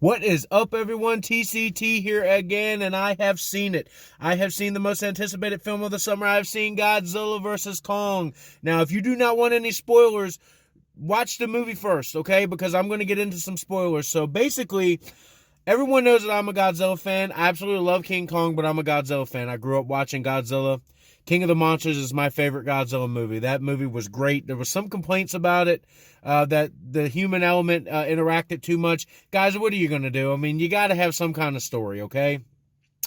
What is up, everyone? TCT here again, and I have seen it. I have seen the most anticipated film of the summer. I've seen Godzilla vs. Kong. Now, if you do not want any spoilers, watch the movie first, okay? Because I'm going to get into some spoilers. So basically, everyone knows that I'm a Godzilla fan. I absolutely love King Kong, but I'm a Godzilla fan. I grew up watching Godzilla. King of the Monsters is my favorite Godzilla movie. That movie was great. There were some complaints about it, that the human element interacted too much. Guys, what are you going to do? I mean, you got to have some kind of story, okay?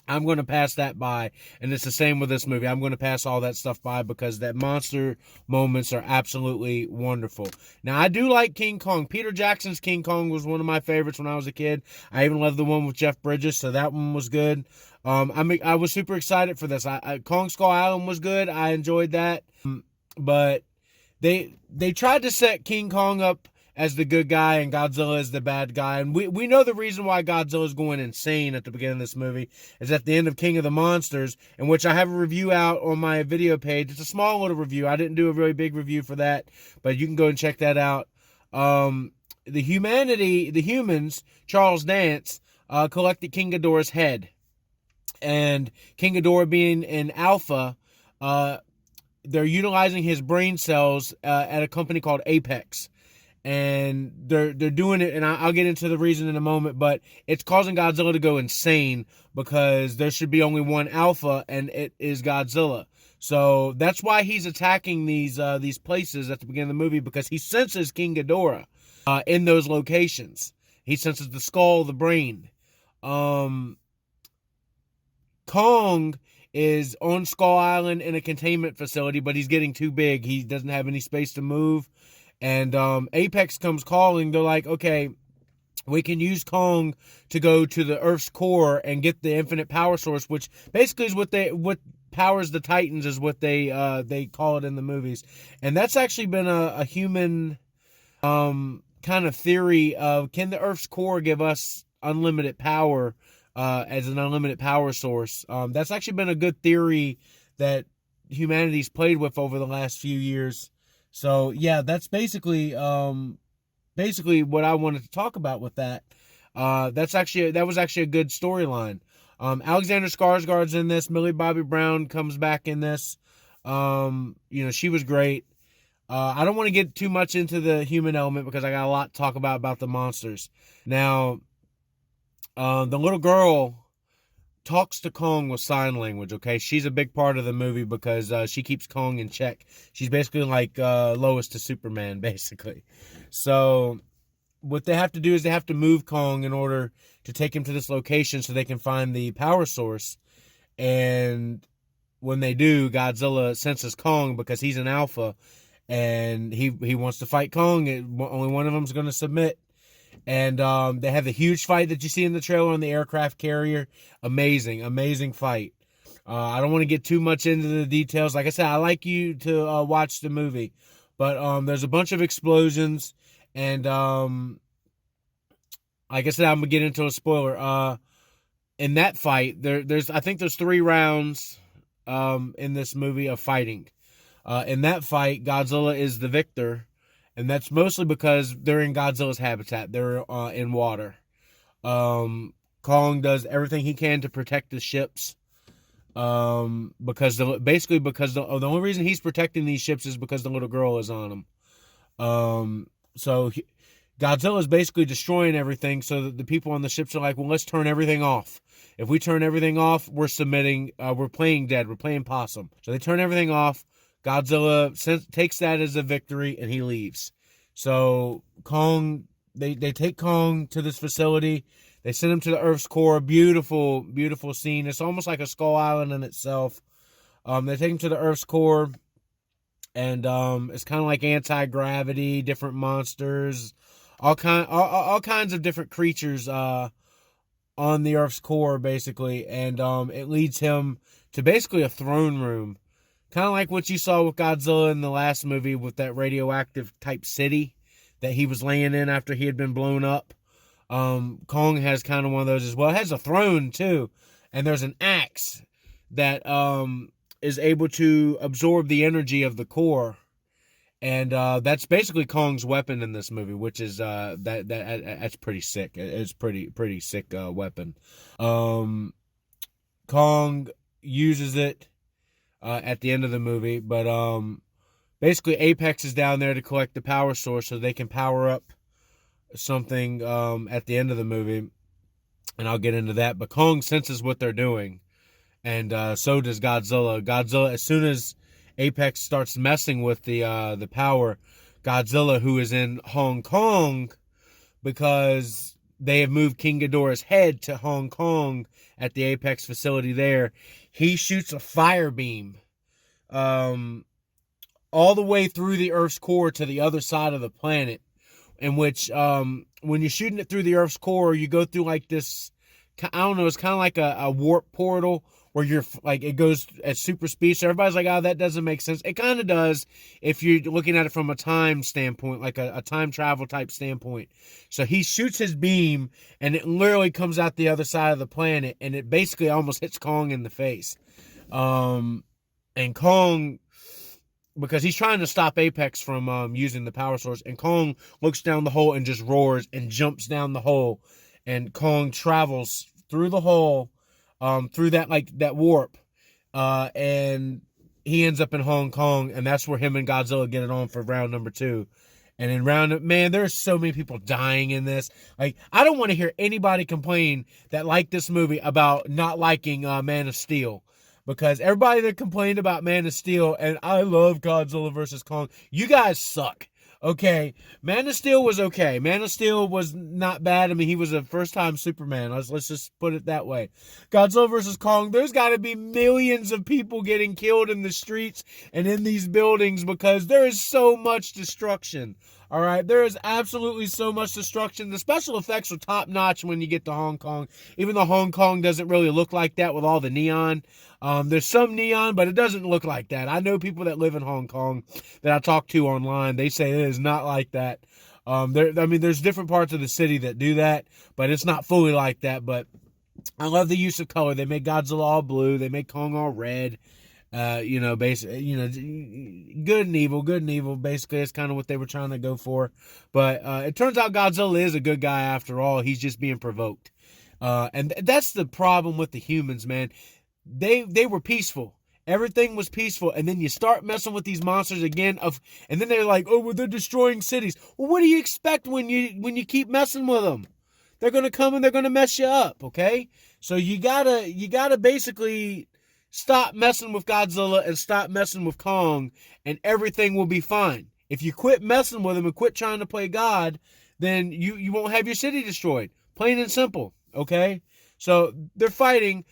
I'm going to pass that by, and it's the same with this movie. I'm going to pass all that stuff by because that monster moments are absolutely wonderful. Now, I do like King Kong. Peter Jackson's King Kong was one of my favorites when I was a kid. I even loved the one with Jeff Bridges, so that one was good. I was super excited for this. Kong Skull Island was good. I enjoyed that, but they tried to set King Kong up as the good guy and Godzilla as the bad guy. And we know the reason why Godzilla is going insane at the beginning of this movie is at the end of King of the Monsters, in which I have a review out on my video page. It's a small little review. I didn't do a really big review for that, but you can go and check that out. The humans, Charles Dance, collected King Ghidorah's head. And King Ghidorah being an alpha, they're utilizing his brain cells at a company called Apex. And they're doing it, and I'll get into the reason in a moment, but it's causing Godzilla to go insane because there should be only one alpha, and it is Godzilla. So that's why he's attacking these places at the beginning of the movie, because he senses King Ghidorah in those locations. He senses the skull, the brain. Kong is on Skull Island in a containment facility, but he's getting too big. He doesn't have any space to move. And Apex comes calling. They're like, okay, we can use Kong to go to the Earth's core and get the infinite power source, which basically is what powers the Titans, is what they call it in the movies. And that's actually been a human kind of theory of, can the Earth's core give us unlimited power as an unlimited power source? That's actually been a good theory that humanity's played with over the last few years. So yeah, that's basically what I wanted to talk about with that. That was actually a good storyline. Alexander Skarsgård's in this. Millie Bobby Brown comes back in this. She was great. I don't want to get too much into the human element because I got a lot to talk about the monsters. Now, the little girl talks to Kong with sign language, okay? She's a big part of the movie because she keeps Kong in check. She's basically like Lois to Superman, basically. So what they have to do is they have to move Kong in order to take him to this location so they can find the power source. And when they do, Godzilla senses Kong because he's an alpha, and he wants to fight Kong. Only one of them is going to submit. And they have the huge fight that you see in the trailer on the aircraft carrier. Amazing fight. I don't want to get too much into the details. Like I said, I like you to watch the movie. But there's a bunch of explosions. And like I said, I'm going to get into a spoiler. In that fight, I think there's 3 rounds in this movie of fighting. In that fight, Godzilla is the victor. And that's mostly because they're in Godzilla's habitat. They're in water. Kong does everything he can to protect the ships. Because the only reason he's protecting these ships is because the little girl is on them. Godzilla is basically destroying everything, so that the people on the ships are like, well, let's turn everything off. If we turn everything off, we're submitting. We're playing dead. We're playing possum. So they turn everything off. Godzilla takes that as a victory, and he leaves. So Kong, they take Kong to this facility. They send him to the Earth's core. Beautiful scene. It's almost like a Skull Island in itself. They take him to the Earth's core, and it's kind of like anti-gravity, different monsters, all kinds of different creatures on the Earth's core, basically. And it leads him to basically a throne room. Kind of like what you saw with Godzilla in the last movie with that radioactive type city that he was laying in after he had been blown up. Kong has kind of one of those as well. It has a throne too. And there's an axe that is able to absorb the energy of the core. And that's basically Kong's weapon in this movie, which is that's pretty sick. It's pretty sick weapon. Um, Kong uses it at the end of the movie, but basically Apex is down there to collect the power source so they can power up something at the end of the movie, and I'll get into that. But Kong senses what they're doing, and so does Godzilla. Godzilla, as soon as Apex starts messing with the power, Godzilla, who is in Hong Kong because they have moved King Ghidorah's head to Hong Kong at the Apex facility there, he shoots a fire beam all the way through the Earth's core to the other side of the planet, in which when you're shooting it through the Earth's core, you go through like this, I don't know, it's kind of like a warp portal where you're like, it goes at super speed. So everybody's like, oh, that doesn't make sense. It kind of does if you're looking at it from a time standpoint, like a time travel type standpoint. So he shoots his beam and it literally comes out the other side of the planet, and it basically almost hits Kong in the face. And Kong, because he's trying to stop Apex from using the power source, and Kong looks down the hole and just roars and jumps down the hole, and Kong travels through the hole, through that warp, and he ends up in Hong Kong, and that's where him and Godzilla get it on for round number 2. And in man, there's so many people dying in this. Like, I don't want to hear anybody complain that like this movie about not liking Man of Steel. Because everybody that complained about Man of Steel, and I love Godzilla versus Kong, you guys suck. Okay, Man of Steel was okay. Man of Steel was not bad. I mean, he was a first-time Superman. Let's just put it that way. Godzilla versus Kong, there's got to be millions of people getting killed in the streets and in these buildings because there is so much destruction. All right, there is absolutely so much destruction. The special effects are top-notch when you get to Hong Kong, even though Hong Kong doesn't really look like that with all the neon. There's some neon, but it doesn't look like that. I know people that live in Hong Kong that I talk to online. They say it is not like that. There's different parts of the city that do that, but it's not fully like that. But I love the use of color. They make Godzilla all blue. They make Kong all red. Basically, good and evil. Basically, it's kind of what they were trying to go for. But it turns out Godzilla is a good guy after all. He's just being provoked. And that's the problem with the humans, man. They were peaceful. Everything was peaceful, and then you start messing with these monsters again. And then they're like, "Oh, well, they're destroying cities." Well, what do you expect when you keep messing with them? They're gonna come and they're gonna mess you up. Okay, so you gotta basically stop messing with Godzilla and stop messing with Kong, and everything will be fine. If you quit messing with them and quit trying to play God, then you won't have your city destroyed. Plain and simple. Okay, so they're fighting.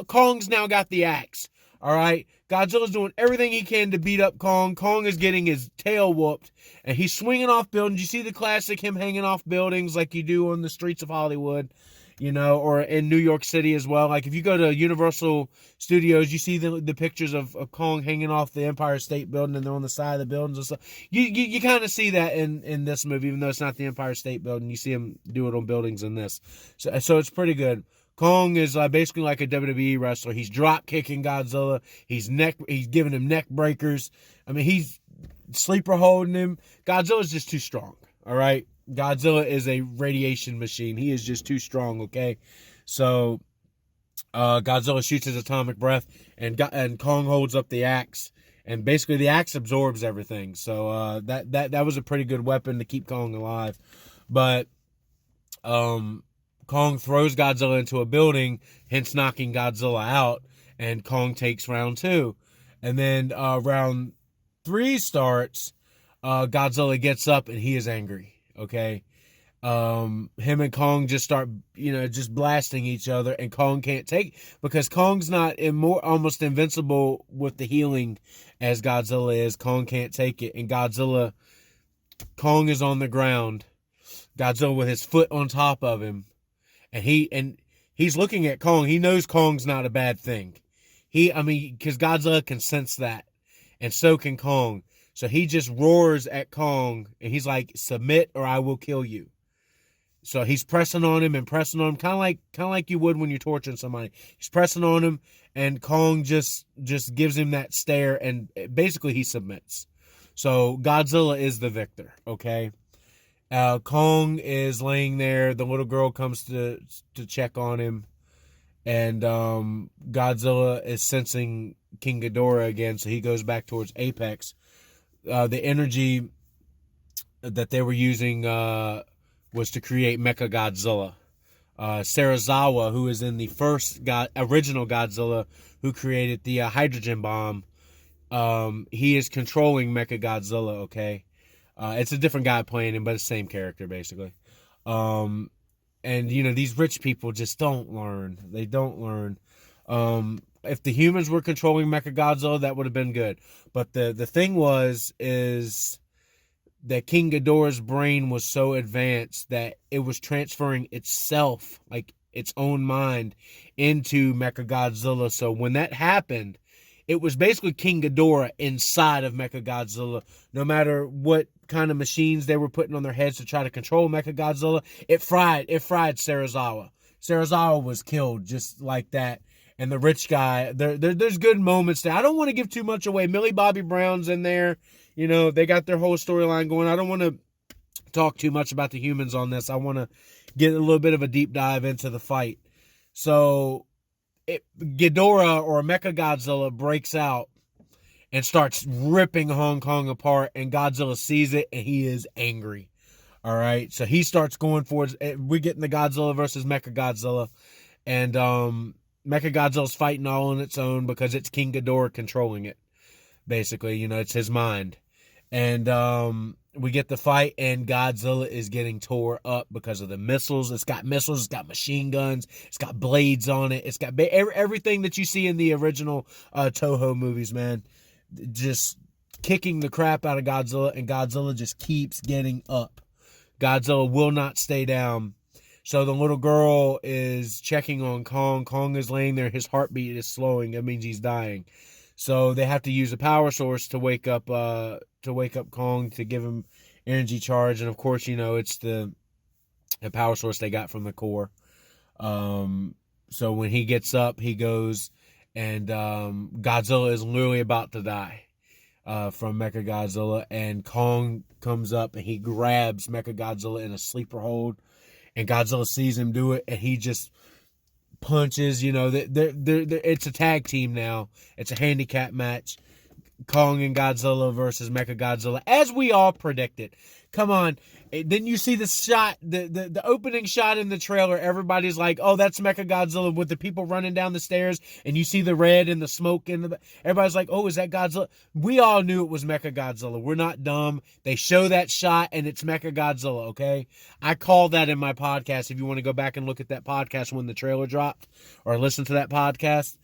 Kong's now got the axe. All right, Godzilla's doing everything he can to beat up Kong. Kong is getting his tail whooped, and he's swinging off buildings. You see the classic him hanging off buildings like you do on the streets of Hollywood, or in New York City as well. Like if you go to Universal Studios, you see the pictures of Kong hanging off the Empire State Building, and they're on the side of the buildings and stuff. You kind of see that in this movie, even though it's not the Empire State Building. You see him do it on buildings in this, so it's pretty good. Kong is basically like a WWE wrestler. He's drop kicking Godzilla. He's giving him neck breakers. I mean, he's sleeper holding him. Godzilla's just too strong. All right, Godzilla is a radiation machine. He is just too strong. Okay, so Godzilla shoots his atomic breath, and Kong holds up the axe, and basically the axe absorbs everything. So that was a pretty good weapon to keep Kong alive, but Kong throws Godzilla into a building, hence knocking Godzilla out, and Kong takes round 2. And then round 3 starts, Godzilla gets up and he is angry, okay? Him and Kong just start, just blasting each other, and Kong can't take, because Kong's not almost invincible with the healing as Godzilla is. Kong can't take it, and Kong is on the ground, Godzilla with his foot on top of him. And he's looking at Kong. He knows Kong's not a bad thing. Because Godzilla can sense that. And so can Kong. So he just roars at Kong. And he's like, submit or I will kill you. So he's pressing on him. Kind of like you would when you're torturing somebody. He's pressing on him. And Kong just gives him that stare. And basically he submits. So Godzilla is the victor, okay? Kong is laying there. The little girl comes to check on him. And Godzilla is sensing King Ghidorah again, so he goes back towards Apex. The energy that they were using was to create Mecha Godzilla. Serizawa, who is in the original Godzilla, who created the hydrogen bomb, he is controlling Mecha Godzilla, okay? It's a different guy playing him, but it's the same character, basically. And, these rich people just don't learn. They don't learn. If the humans were controlling Mecha Godzilla, that would have been good. But the thing is that King Ghidorah's brain was so advanced that it was transferring itself, like its own mind, into Mecha Godzilla. So when that happened, it was basically King Ghidorah inside of Mecha Godzilla. No matter what kind of machines they were putting on their heads to try to control Mecha Godzilla, it fried Serizawa. Serizawa was killed just like that. And the rich guy, there's good moments there. I don't want to give too much away. Millie Bobby Brown's in there. They got their whole storyline going. I don't want to talk too much about the humans on this. I want to get a little bit of a deep dive into the fight. So Ghidorah, or Mecha Godzilla, breaks out and starts ripping Hong Kong apart, and Godzilla sees it, and he is angry. All right, so he starts going for it. We're getting the Godzilla versus Mecha Godzilla, and Mecha Godzilla's fighting all on its own because it's King Ghidorah controlling it. Basically, it's his mind. And we get the fight, and Godzilla is getting tore up because of the missiles. It's got missiles, it's got machine guns, it's got blades on it. It's got everything that you see in the original Toho movies, man. Just kicking the crap out of Godzilla, and Godzilla just keeps getting up. Godzilla will not stay down. So the little girl is checking on Kong. Kong is laying there. His heartbeat is slowing. That means he's dying. So they have to use a power source to wake up Kong, to give him energy charge. And of course, it's the power source they got from the core. So when he gets up, he goes, and Godzilla is literally about to die from Mecha Godzilla. And Kong comes up, and he grabs Mecha Godzilla in a sleeper hold. And Godzilla sees him do it, and he just punches. It's a tag team now. It's a handicap match. Kong and Godzilla versus Mecha Godzilla, as we all predicted. Come on. Then you see the shot, the opening shot in the trailer. Everybody's like, oh, that's Mecha Godzilla, with the people running down the stairs, and you see the red and the smoke. Everybody's like, oh, is that Godzilla? We all knew it was Mecha Godzilla. We're not dumb. They show that shot, and it's Mecha Godzilla, okay? I called that in my podcast. If you want to go back and look at that podcast when the trailer dropped, or listen to that podcast,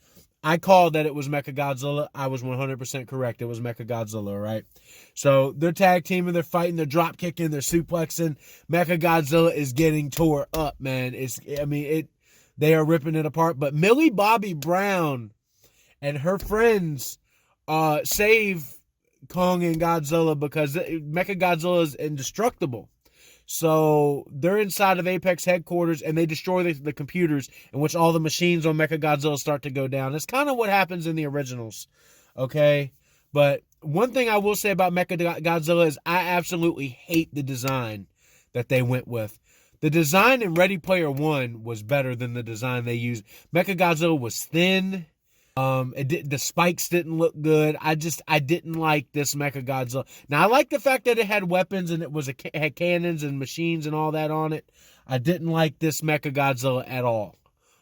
I called that it was Mecha Godzilla. I was 100% correct. It was Mecha Godzilla, right? So they're tag teaming, they're fighting, they're drop kicking, they're suplexing. Mecha Godzilla is getting tore up, man. They are ripping it apart. But Millie Bobby Brown and her friends save Kong and Godzilla because Mecha Godzilla is indestructible. So they're inside of Apex headquarters, and they destroy the computers, in which all the machines on Mecha Godzilla start to go down. It's kind of what happens in the originals, okay? But one thing I will say about Mecha Godzilla is I absolutely hate the design that they went with. The design in Ready Player One was better than the design they used. Mecha Godzilla was thin. The spikes didn't look good. I didn't like this Mecha Godzilla. Now I like the fact that it had weapons and it had cannons and machines and all that on it. I didn't like this Mecha Godzilla at all.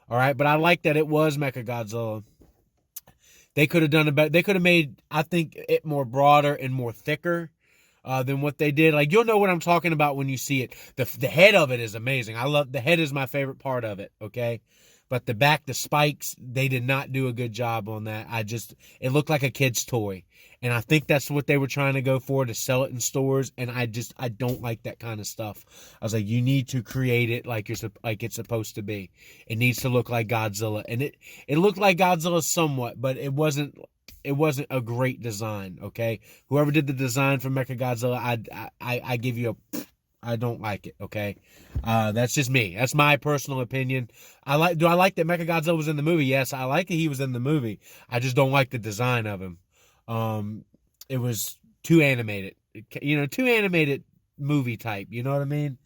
All right, but I like that it was Mecha Godzilla. They could have done it better. They could have made, I think, it more broader and more thicker than what they did. Like, you'll know what I'm talking about when you see it. The head of it is amazing. The head is my favorite part of it. Okay. But the spikes, they did not do a good job on that. It looked like a kid's toy. And I think that's what they were trying to go for, to sell it in stores. And I don't like that kind of stuff. I was like, you need to create it like it's supposed to be. It needs to look like Godzilla. And it looked like Godzilla somewhat, but it wasn't a great design, okay? Whoever did the design for Mecha Godzilla, I give you I don't like it, okay? That's just me. That's my personal opinion. Do I like that Mecha Godzilla was in the movie? Yes, I like that he was in the movie. I just don't like the design of him. It was too animated. Too animated movie type. You know what I mean?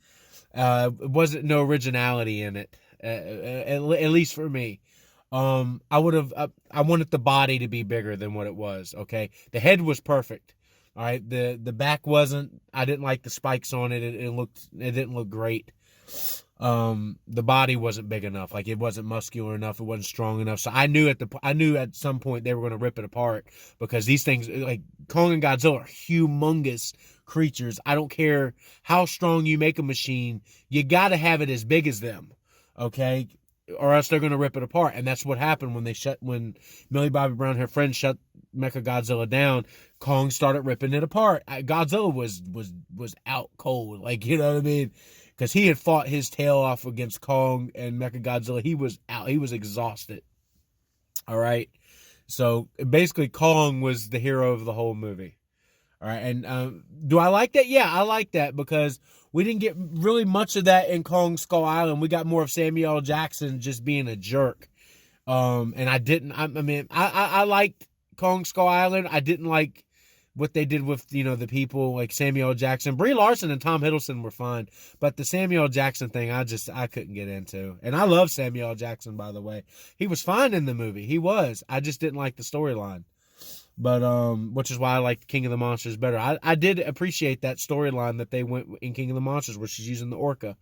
It wasn't no originality in it, at least for me. I would have. I wanted the body to be bigger than what it was. Okay, the head was perfect. All right, the back wasn't. I didn't like the spikes on it. It didn't look great. The body wasn't big enough. Like, it wasn't muscular enough. It wasn't strong enough. So I knew at some point they were going to rip it apart, because these things, like Kong and Godzilla, are humongous creatures. I don't care how strong you make a machine, you got to have it as big as them, okay? Or else they're going to rip it apart. And that's what happened when Millie Bobby Brown, her friend, shut Mechagodzilla down. Kong started ripping it apart. Godzilla was out cold, like, you know what I mean? Because he had fought his tail off against Kong and Mechagodzilla. He was out. He was exhausted. All right. So basically, Kong was the hero of the whole movie. All right. And do I like that? Yeah, I like that, because we didn't get really much of that in Kong Skull Island. We got more of Samuel L. Jackson just being a jerk. And I liked Kong Skull Island. I didn't like what they did with, the people like Samuel L. Jackson. Brie Larson and Tom Hiddleston were fine, but the Samuel L. Jackson thing, I couldn't get into. And I love Samuel L. Jackson, by the way. He was fine in the movie. He was. I just didn't like the storyline. But, which is why I liked King of the Monsters better. I did appreciate that storyline that they went in King of the Monsters, where she's using the orca.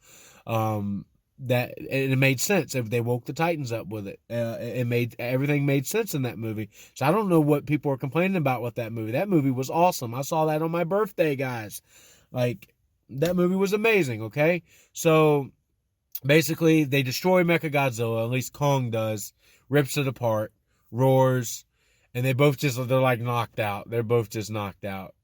That it made sense if they woke the Titans up with it. Everything made sense in that movie. So I don't know what people are complaining about with that movie. That movie was awesome. I saw that on my birthday, guys. Like, that movie was amazing. Okay, so basically they destroy Mechagodzilla. At least Kong does. Rips it apart. Roars. And they're like knocked out. They're both just knocked out.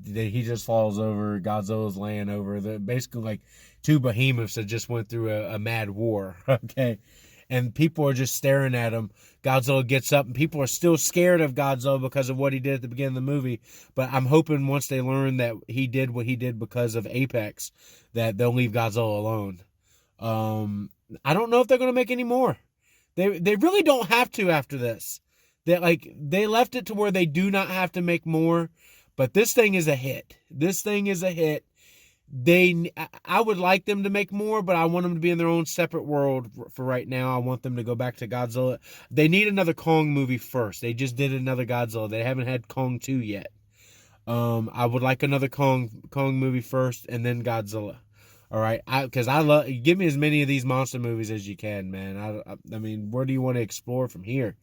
He just falls over. Godzilla's laying over. They're basically like two behemoths that just went through a mad war. Okay. And people are just staring at him. Godzilla gets up, and people are still scared of Godzilla because of what he did at the beginning of the movie. But I'm hoping once they learn that he did what he did because of Apex, that they'll leave Godzilla alone. I don't know if they're going to make any more. They really don't have to after this. They left it to where they do not have to make more, but this thing is a hit. This thing is a hit. I would like them to make more, but I want them to be in their own separate world for right now. I want them to go back to Godzilla. They need another Kong movie first. They just did another Godzilla. They haven't had Kong 2 yet. I would like another Kong movie first, and then Godzilla. All right, because give me as many of these monster movies as you can, man. I mean, where do you want to explore from here?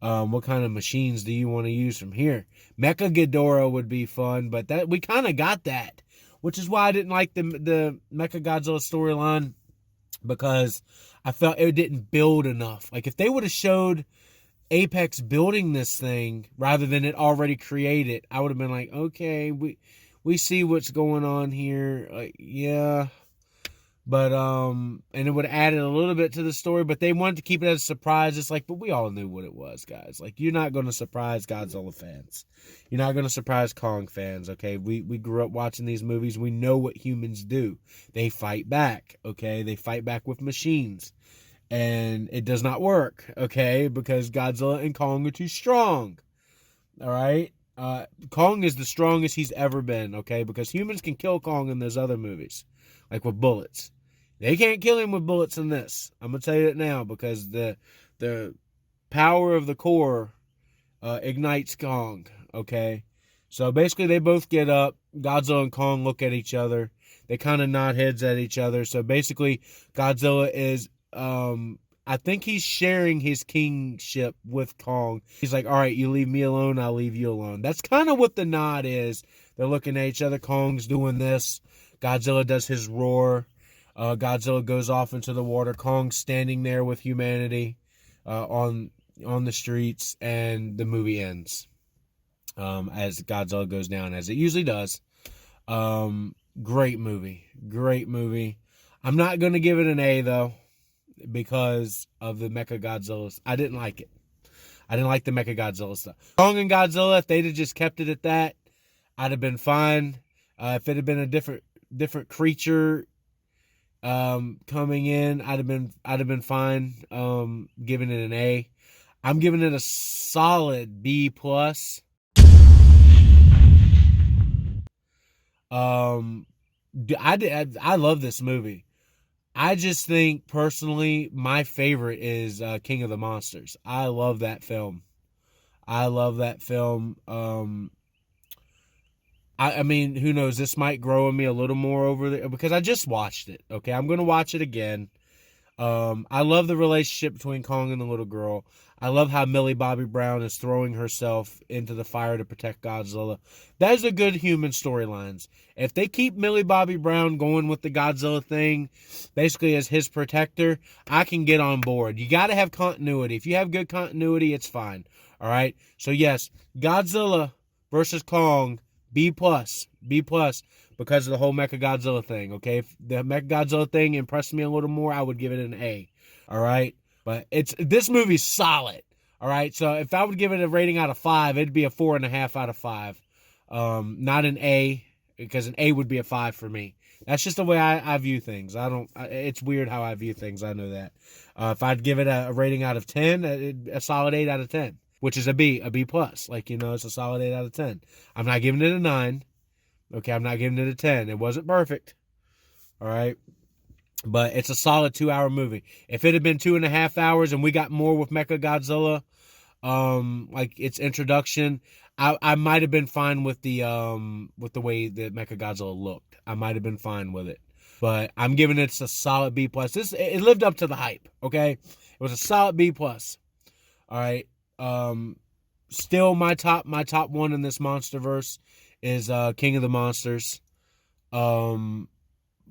What kind of machines do you want to use from here? Mecha Ghidorah would be fun, but that we kind of got that, which is why I didn't like the Mechagodzilla storyline, because I felt it didn't build enough. Like, if they would have showed Apex building this thing rather than it already created, I would have been like, okay, we see what's going on here. Yeah. But, and it would have added a little bit to the story, but they wanted to keep it as a surprise. It's like, but we all knew what it was, guys. Like, you're not going to surprise Godzilla fans. You're not going to surprise Kong fans, okay? We grew up watching these movies. We know what humans do. They fight back, okay? They fight back with machines. And it does not work, okay? Because Godzilla and Kong are too strong, all right? Kong is the strongest he's ever been, okay? Because humans can kill Kong in those other movies, like with bullets. They can't kill him with bullets in this. I'm going to tell you that now, because the power of the core ignites Kong, okay? So basically they both get up. Godzilla and Kong look at each other. They kind of nod heads at each other. So basically Godzilla is, I think he's sharing his kingship with Kong. He's like, all right, you leave me alone, I'll leave you alone. That's kind of what the nod is. They're looking at each other. Kong's doing this. Godzilla does his roar. Godzilla goes off into the water. Kong's standing there with humanity on the streets, and the movie ends as Godzilla goes down, as it usually does. Great movie. Great movie. I'm not going to give it an A, though, because of the Mechagodzilla. I didn't like it. I didn't like the Mechagodzilla stuff. Kong and Godzilla, if they'd have just kept it at that, I'd have been fine. If it had been a different creature coming in, I'd have been fine giving it an A. I'm giving it a solid B+. Um, I love this movie. I just think personally, my favorite is King of the Monsters. I love that film. I love that film. I mean, who knows? This might grow on me a little more over there because I just watched it. Okay, I'm gonna watch it again. I love the relationship between Kong and the little girl. I love how Millie Bobby Brown is throwing herself into the fire to protect Godzilla. Those are good human storylines. If they keep Millie Bobby Brown going with the Godzilla thing, basically as his protector, I can get on board. You got to have continuity. If you have good continuity, it's fine. All right. So yes, Godzilla versus Kong, B plus, B plus, because of the whole Mechagodzilla thing. Okay, if the Mechagodzilla thing impressed me a little more, I would give it an A. All right, but this movie's solid. All right, so if I would give it a rating out of 5, it'd be a 4.5 out of 5. Not an A, because an A would be a 5 for me. That's just the way I view things. It's weird how I view things. I know that. If I'd give it a rating out of 10, a solid 8 out of 10, which is a B plus. Like, it's a solid 8 out of 10. I'm not giving it a 9. Okay, I'm not giving it a 10. It wasn't perfect. All right. But it's a solid 2-hour movie. If it had been 2.5 hours and we got more with Mechagodzilla, like its introduction, I might have been fine with the way that Mechagodzilla looked. I might have been fine with it. But I'm giving it a solid B plus. It lived up to the hype. Okay, it was a solid B plus. All right. Still my top one in this MonsterVerse is King of the Monsters.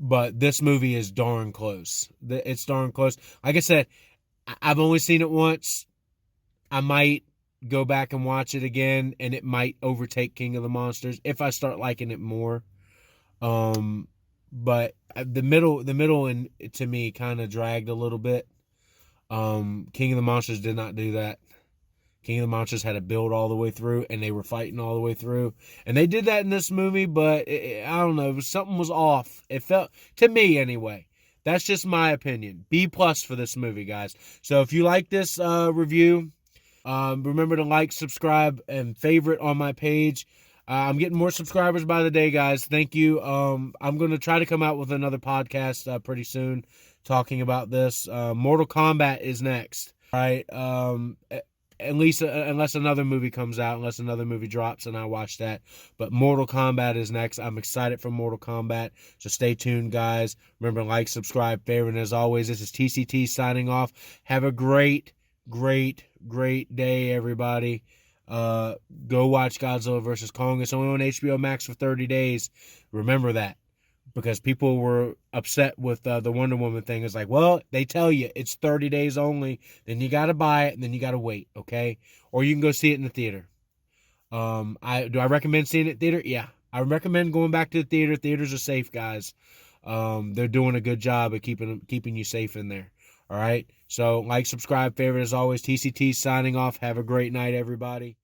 But this movie is darn close. It's darn close. Like I said, I've only seen it once. I might go back and watch it again, and it might overtake King of the Monsters if I start liking it more. But the middle and to me kind of dragged a little bit. King of the Monsters did not do that. King of the Monsters had to build all the way through, and they were fighting all the way through. And they did that in this movie, but I don't know. Something was off. It felt, to me anyway. That's just my opinion. B plus for this movie, guys. So if you like this review, remember to like, subscribe, and favorite on my page. I'm getting more subscribers by the day, guys. Thank you. I'm going to try to come out with another podcast pretty soon talking about this. Mortal Kombat is next. All right. At least unless another movie comes out, unless another movie drops, and I watch that. But Mortal Kombat is next. I'm excited for Mortal Kombat, so stay tuned, guys. Remember, like, subscribe, favorite, and as always, this is TCT signing off. Have a great, great, great day, everybody. Go watch Godzilla vs. Kong. It's only on HBO Max for 30 days. Remember that. Because people were upset with the Wonder Woman thing. It's like, well, they tell you it's 30 days only. Then you got to buy it, and then you got to wait, okay? Or you can go see it in the theater. Do I recommend seeing it in theater? Yeah. I recommend going back to the theater. Theaters are safe, guys. They're doing a good job of keeping you safe in there. All right? So, like, subscribe, favorite as always. TCT signing off. Have a great night, everybody.